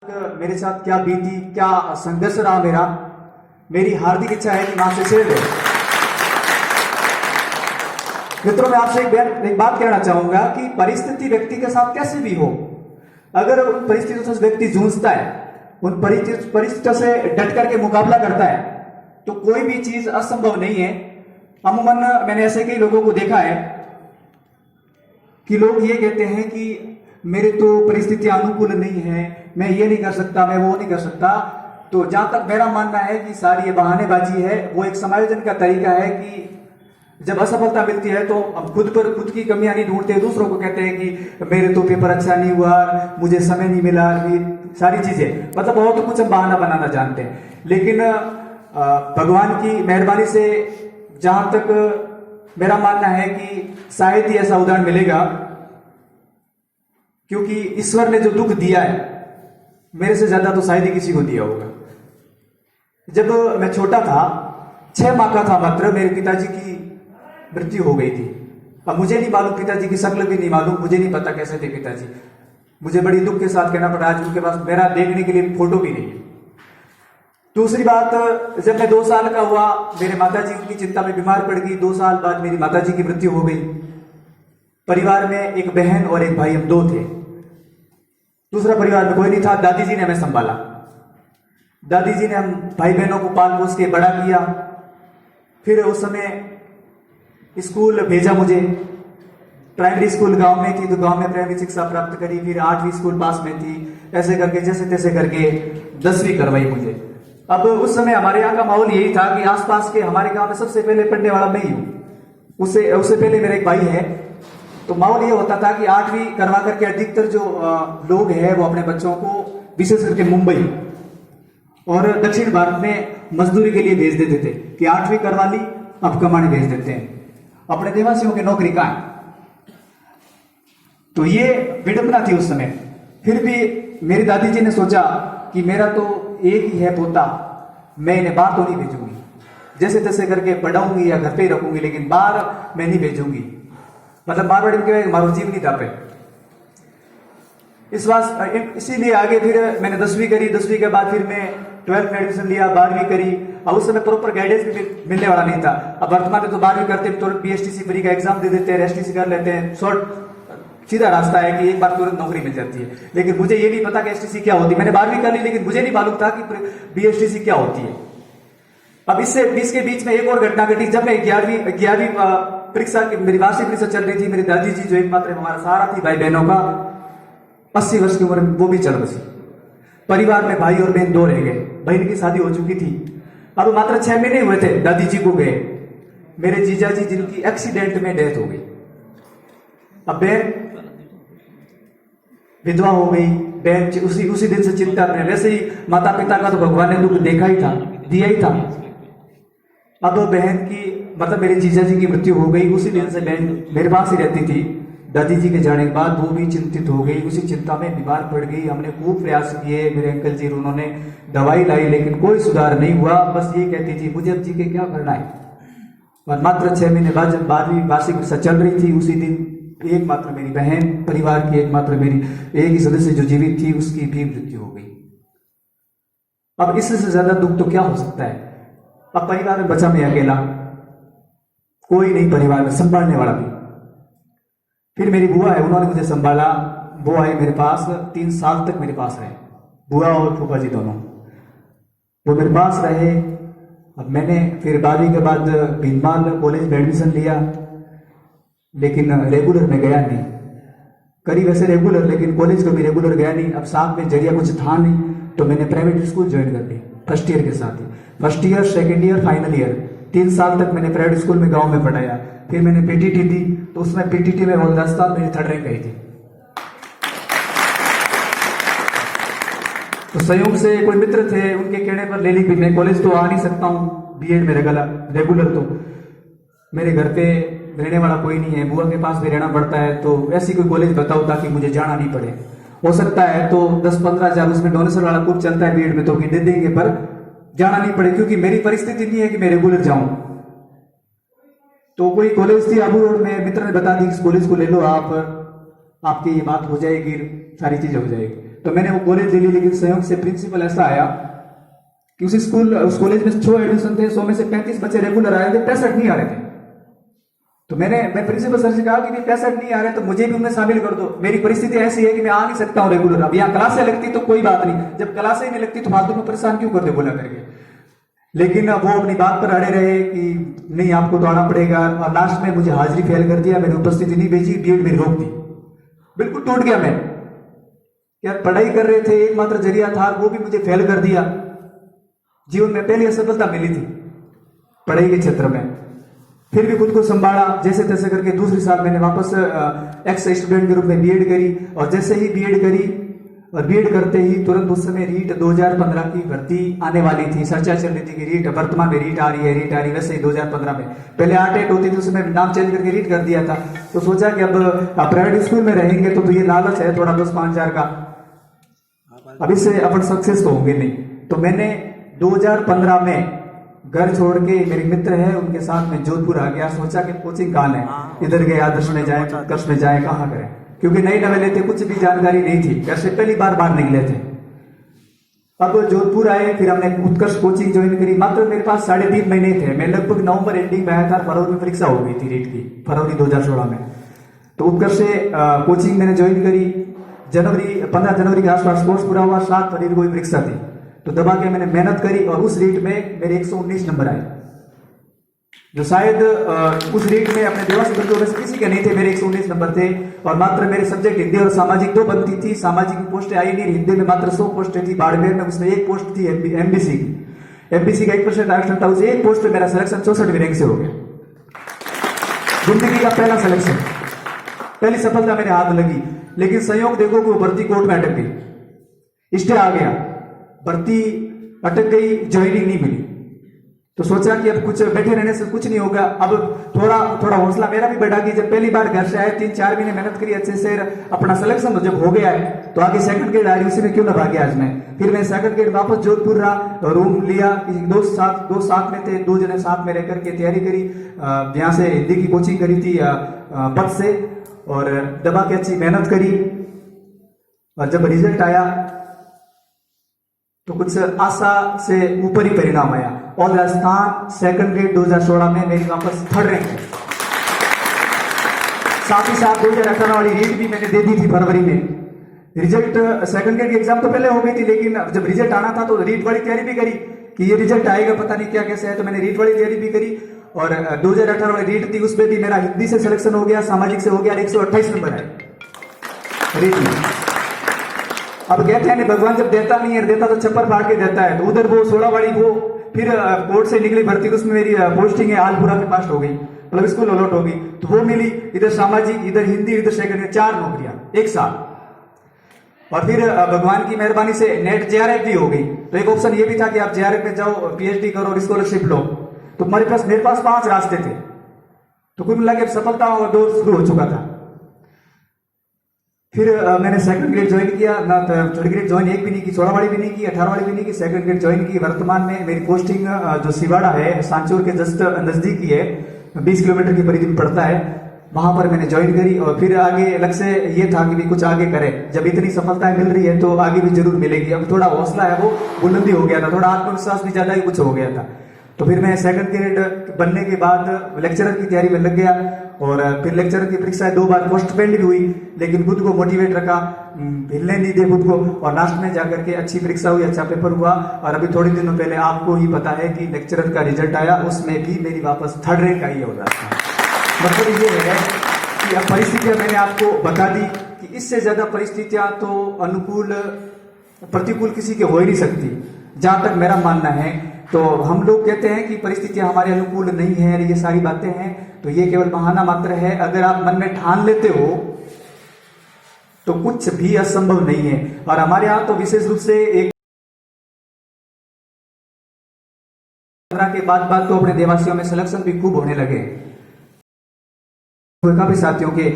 मेरे साथ क्या बीती, क्या संघर्ष रहा मेरा, मेरी हार्दिक इच्छा है कि मैं आपसे शेयर करूं। मित्रों, मैं आपसे एक बात कहना चाहूंगा कि परिस्थिति व्यक्ति के साथ कैसे भी हो, अगर उन परिस्थितियों से व्यक्ति जूझता है, उन परिस्थितियों से डट करके मुकाबला करता है, तो कोई भी चीज असंभव नहीं है। अमूमन मैंने ऐसे कई लोगों को देखा है कि लोग ये कहते हैं कि मेरे तो परिस्थिति अनुकूल नहीं है, मैं ये नहीं कर सकता, मैं वो नहीं कर सकता। तो जहां तक मेरा मानना है कि सारी ये बहानेबाजी है, वो एक समायोजन का तरीका है कि जब असफलता मिलती है तो हम खुद की कमियां नहीं ढूंढते, दूसरों को कहते हैं कि मेरे तो पेपर अच्छा नहीं हुआ, मुझे समय नहीं मिला, सारी चीजें मतलब बहुत कुछ हम बहाना बनाना जानते हैं। लेकिन भगवान की मेहरबानी से जहां तक मेरा मानना है कि शायद ही ऐसा उदाहरण मिलेगा, क्योंकि ईश्वर ने जो दुख दिया है मेरे से ज्यादा तो शायद ही किसी को दिया होगा। जब मैं छोटा था, 6 माह का था मात्र, मेरे पिताजी की मृत्यु हो गई थी। अब मुझे नहीं मालूम, पिताजी की शक्ल भी नहीं मालूम, मुझे नहीं पता कैसे थे पिताजी। मुझे बड़ी दुख के साथ कहना पड़ा, आज उनके पास मेरा देखने के लिए फोटो भी नहीं है। दूसरी बात, जब मैं 2 साल का हुआ, मेरे माताजी उनकी चिंता में बीमार पड़ गई। 2 साल बाद मेरी माताजी की मृत्यु हो गई। परिवार में एक बहन और एक भाई, हम 2 थे। दूसरा परिवार में कोई नहीं था। दादी जी ने हमें संभाला। दादी जी ने हम भाई बहनों को पाल पोस के बड़ा किया। फिर उस समय स्कूल भेजा मुझे। प्राइमरी स्कूल गांव में थी तो गांव में प्राइमरी शिक्षा प्राप्त करी। फिर 8वीं स्कूल पास में थी। ऐसे करके जैसे तैसे करके 10वीं करवाई मुझे। अब उस समय हमारे यहाँ का माहौल यही था कि आसपास के हमारे गांव में सबसे पहले पढ़ने वाला मैं ही हूँ। उससे पहले मेरा एक भाई है। तो माहौल ये होता था कि 8वीं करवा करके अधिकतर जो लोग हैं वो अपने बच्चों को विशेष करके मुंबई और दक्षिण भारत में मजदूरी के लिए भेज देते थे कि 8वीं करवा ली, अब कमाने भेज देते हैं। अपने देवासियों की नौकरी कहाँ है? तो ये विडंबना थी उस समय। फिर भी मेरी दादी जी ने सोचा कि मेरा तो एक ही है पोता, मैं इन्हें बाहर तो नहीं भेजूंगी, जैसे तैसे करके पढ़ाऊंगी या घर पे ही रखूंगी, लेकिन बाहर मैं नहीं भेजूंगी। मतलब मारवाड़ी में मारो जीव नहीं था पे। इसीलिए आगे फिर मैंने 10वीं करी। 10वीं के बाद फिर मैं 12th में एडमिशन लिया, 12वीं करी। अब उस समय प्रॉपर गाइडेंस भी मिलने वाला नहीं था। अब वर्तमान में तो 12वीं करते तो बीएसटीसी फ्री का एग्जाम दे देते हैं, एसटीसी कर लेते हैं, सीधा रास्ता है कि एक बार तुरंत नौकरी मिल जाती है। लेकिन मुझे ये नहीं पता कि एसटीसी क्या होती है। मैंने 12वीं कर ली, लेकिन मुझे नहीं मालूम था कि बीएसटीसी क्या होती है। अब इसके बीच में एक और घटना घटी। जब मैं 11वीं परीक्षा की, मेरी वार्षिक परीक्षा चल रही थी, मेरी दादी जी जो एकमात्र हमारा सहारा थी भाई बहनों का, 80 वर्ष की उम्र में वो भी चल बसी। परिवार में भाई और बहन 2 रह गए। बहन की शादी हो चुकी थी। अब मात्र 6 महीने हुए थे दादी जी को गए। मेरे जीजा जी जिनकी एक्सीडेंट में डेथ हो गई। अब बहन विधवा हो गई। बहन उसी दिन से चिंता में। वैसे ही माता पिता का तो भगवान ने दुख देखा ही था, दिया ही था। अब बहन की मतलब मेरे जीजा जी की मृत्यु हो गई। उसी दिन से बहन मेरे पास ही रहती थी। दादी जी के जाने के बाद वो भी चिंतित हो गई, उसी चिंता में बीमार पड़ गई। हमने खूब प्रयास किए, मेरे अंकल जी उन्होंने दवाई लाई, लेकिन कोई सुधार नहीं हुआ। बस ये कहती थी मुझे अब जी के क्या करना है। और मात्र 6 महीने बाद जब 12वीं वार्षिक परीक्षा चल रही थी, उसी दिन एकमात्र मेरी बहन, परिवार की एकमात्र मेरी एक ही सदस्य जो जीवित थी, उसकी भी मृत्यु हो गई। अब इससे ज्यादा दुख तो क्या हो सकता है। अब परिवार में बचा मैं अकेला, कोई नहीं परिवार में संभालने वाला भी। फिर मेरी बुआ है, उन्होंने मुझे संभाला। वो आई मेरे पास, 3 साल तक मेरे पास रहे, बुआ और फूफा जी दोनों। वो मेरे पास रहे। अब मैंने फिर 12वीं के बाद भीनमाल कॉलेज में एडमिशन लिया, लेकिन रेगुलर में गया नहीं। करी वैसे रेगुलर, लेकिन कॉलेज को भी रेगुलर गया नहीं। अब साथ में जरिया कुछ था नहीं, तो मैंने प्राइवेट स्कूल ज्वाइन कर ली फर्स्ट ईयर के साथ ही। First year, second year, final year 3 साल तक मैंने प्राइवेट स्कूल में गांव में पढ़ाया। फिर मैंने पीटीटी दी, तो उसमें पीटीटी में 10 साल मेरी 3rd रैंक आई थी। तो संयोग से कोई मित्र थे, उनके कहने पर ले ली। मैं कॉलेज तो आ नहीं सकता हूँ, बीएड में रेगुलर, तो मेरे घर पे रहने वाला कोई नहीं है, बुआ के पास भी रहना पड़ता है। तो ऐसी कोई कॉलेज बताओ ताकि मुझे जाना नहीं पड़े। हो सकता है तो 10-15 हज़ार उसमें डोनेशन वाला खूब चलता है बीएड में, तो दे देंगे, पर जाना नहीं पड़े, क्योंकि मेरी परिस्थिति नहीं है कि मैं रेगुलर जाऊं। तो कोई कॉलेज थी आबू रोड में, मित्र ने बता दी इस कॉलेज को ले लो आप, आपकी ये बात हो जाएगी, सारी चीज हो जाएगी। तो मैंने वो कॉलेज ले ली, लेकिन संयोग से प्रिंसिपल ऐसा आया कि उस कॉलेज में 6 एडमिशन थे, 100 में से 35 बच्चे रेगुलर आ रहे थे, 65 नहीं आ रहे थे। तो मैं प्रिंसिपल सर से कहा कि 65 नहीं आ रहे तो मुझे भी उनमें शामिल कर दो, मेरी परिस्थिति ऐसी है कि मैं आ नहीं सकता हूँ रेगुलर। अब यहाँ क्लासें लगती तो कोई बात नहीं, जब क्लासें ही नहीं लगती तो फालतू में परेशान क्यों करते बोला करके। लेकिन वो अपनी बात पर अड़े रहे कि नहीं आपको तो आना पड़ेगा, और लास्ट में मुझे हाजिरी फेल कर दिया, मेरी उपस्थिति नहीं भेजी, बीएड में रोक दी। बिल्कुल टूट गया मैं, यार पढ़ाई कर रहे थे, एकमात्र जरिया था, वो भी मुझे फेल कर दिया। जीवन में पहली असफलता मिली थी पढ़ाई के क्षेत्र में। फिर भी खुद को संभाला, जैसे तैसे करके दूसरे साल मैंने वापस एक्स स्टूडेंट के रूप में बीएड करी, और जैसे ही बीएड करी और बीएड करते ही तुरंत उस समय रीट 2015 की भर्ती आने वाली थी, चर्चा चल रही थी कि रीट वर्तमान में रीट आ रही है, वैसे ही 2015 में पहले आर्टेट होती थी, उसमें नाम चेंज करके रीट कर दिया था। तो सोचा कि अब प्राइवेट स्कूल में रहेंगे तो ये लालच है थोड़ा 10-5 हजार का, अब इससे अपन सक्सेस तो होंगे नहीं। तो मैंने 2015 में घर छोड़ के, मेरे मित्र है उनके साथ में जोधपुर आ गया। सोचा कि कोचिंग कहाँ है, इधर गए आदर्श में जाए, उत्कर्ष में जाए, कहाँ करें, क्योंकि नई नवेले थे, कुछ भी जानकारी नहीं थी, घर से पहली बार बाहर निकले थे। अब जोधपुर आए, फिर हमने उत्कर्ष कोचिंग ज्वाइन करी। मात्र मेरे पास 3.5 महीने थे, मैं लगभग नवंबर एंडिंग में आया था, फरवरी में परीक्षा हो गई थी रीट की, फरवरी 2016 में। तो उत्कर्ष से कोचिंग मैंने ज्वाइन करी, 15 जनवरी के आसपास कोर्स पूरा हुआ, 7 फरवरी को परीक्षा थी। तो दबा के मैंने मेहनत करी और उस रीट में मेरे 119 नंबर आए, जो शायद उस रीट में अपने देवासी बंधुओं में से किसी के नहीं थे। मेरे 119 नंबर थे, और मात्र मेरे सब्जेक्ट हिंदी और सामाजिक 2 बनती थी। सामाजिक की पोस्टें आई नहीं, हिंदी में मात्र 100 पोस्टें थी। बाड़मेर में उसमें 1 पोस्ट थी एमबीसी की, एमबीसी का 1% आरक्षण था, उस 1 पोस्ट पे मेरा सिलेक्शन 64वीं रैंक से हो गया। जिंदगी का पहला सिलेक्शन, पहली सफलता मेरे हाथ लगी। लेकिन संयोग देखो कि वो भर्ती कोर्ट में अटक गई, स्टे आ गया, भर्ती अटक गई, ज्वाइनिंग नहीं मिली। तो सोचा कि अब कुछ बैठे रहने से कुछ नहीं होगा, अब थोड़ा हौसला मेरा भी बढ़ा कि जब पहली बार घर से आए, 3-4 महीने मेहनत करी अच्छे से, अपना सिलेक्शन जब हो गया है तो आगे सेकंड ग्रेड आई, उसी में क्यों ना भागे आज मैं। फिर मैं सेकंड ग्रेड वापस जोधपुर रहा, रूम लिया, दो साथ में थे, 2 जने साथ में रह करके तैयारी करी। यहाँ से हिंदी की कोचिंग करी थी पद से, और दबा के अच्छी मेहनत करी। और जब रिजल्ट आया तो कुछ आशा से ऊपर ही परिणाम आया, और राजस्थान सेकंड ग्रेड 2016 में मेरी वापस 3rd रैंक है। साथ ही साथ 2018 वाली रीट भी मैंने दे दी थी फरवरी में। रिजल्ट सेकंड ग्रेड की एग्जाम तो पहले हो गई थी, लेकिन जब रिजल्ट आना था तो रीट वाली तैयारी भी करी कि ये रिजल्ट आएगा पता नहीं क्या कैसे है, तो मैंने रीट वाली तैयारी भी करी। और 2018 वाली रीट थी, उसमें भी मेरा हिंदी से सिलेक्शन हो गया, सामाजिक से हो गया, 128 नंबर है रीट में। अब कहते हैं भगवान जब देता नहीं है, देता तो छप्पर फाड़ के देता है। तो उधर वो 16 वाली वो फिर कोर्ट से निकली भर्ती, उसमें मेरी पोस्टिंग है आलपुरा के पास हो गई, मतलब स्कूल अलॉट हो गई, तो वो मिली। इधर सामाजिक, इधर हिंदी, इधर सेकंड, 4 नौकरियां एक साथ। और फिर भगवान की मेहरबानी से नेट जेआरएफ भी हो गई। तो एक ऑप्शन ये भी था कि आप जेआरएफ में जाओ, पीएचडी करो और स्कॉलरशिप लो। तो मेरे पास 5 रास्ते थे। तो कुल मिला के सफलता और दौर शुरू हो चुका था। फिर मैंने सेकंड ग्रेड ज्वाइन किया, ना थर्ड ग्रेड ज्वाइन एक भी नहीं की, 16 वाली भी नहीं की, 18 वाली भी नहीं की, सेकंड ग्रेड ज्वाइन की। वर्तमान में मेरी पोस्टिंग जो सिवाड़ा है, सांचौर के जस्ट नजदीक ही है, 20 किलोमीटर की परिधि में पड़ता है, वहां पर मैंने ज्वाइन करी। और फिर आगे लक्ष्य ये था कि भी कुछ आगे करें, जब इतनी सफलताएं मिल रही है तो आगे भी जरूर मिलेगी। अब थोड़ा हौसला है वो बुलंदी हो गया था, थोड़ा आत्मविश्वास भी ज्यादा ही कुछ हो गया था। तो फिर मैं सेकंड ग्रेड बनने के बाद लेक्चरर की तैयारी में लग गया, और फिर लेक्चरर की परीक्षाएं 2 बार पोस्टपोन्ड भी हुई, लेकिन खुद को मोटिवेट रखा, हिलने नहीं दे खुद को, और लास्ट में जाकर के अच्छी परीक्षा हुई, अच्छा पेपर हुआ। और अभी थोड़े दिनों पहले आपको ही पता है कि लेक्चरर का रिजल्ट आया, उसमें भी मेरी वापस 3rd रैंक आई हो रहा था। मतलब ये है कि अब परिस्थितियां मैंने आपको बता दी कि इससे ज्यादा परिस्थितियां तो अनुकूल प्रतिकूल किसी के हो ही नहीं सकती, जहां तक मेरा मानना है। तो हम लोग कहते हैं कि परिस्थितियां हमारे अनुकूल नहीं है, ये सारी बातें हैं, तो ये केवल बहाना मात्र है। अगर आप मन में ठान लेते हो तो कुछ भी असंभव नहीं है। और हमारे यहाँ तो विशेष रूप से एक के बाद तो अपने देवासियों में सिलेक्शन भी खूब होने लगे, काफी साथियों के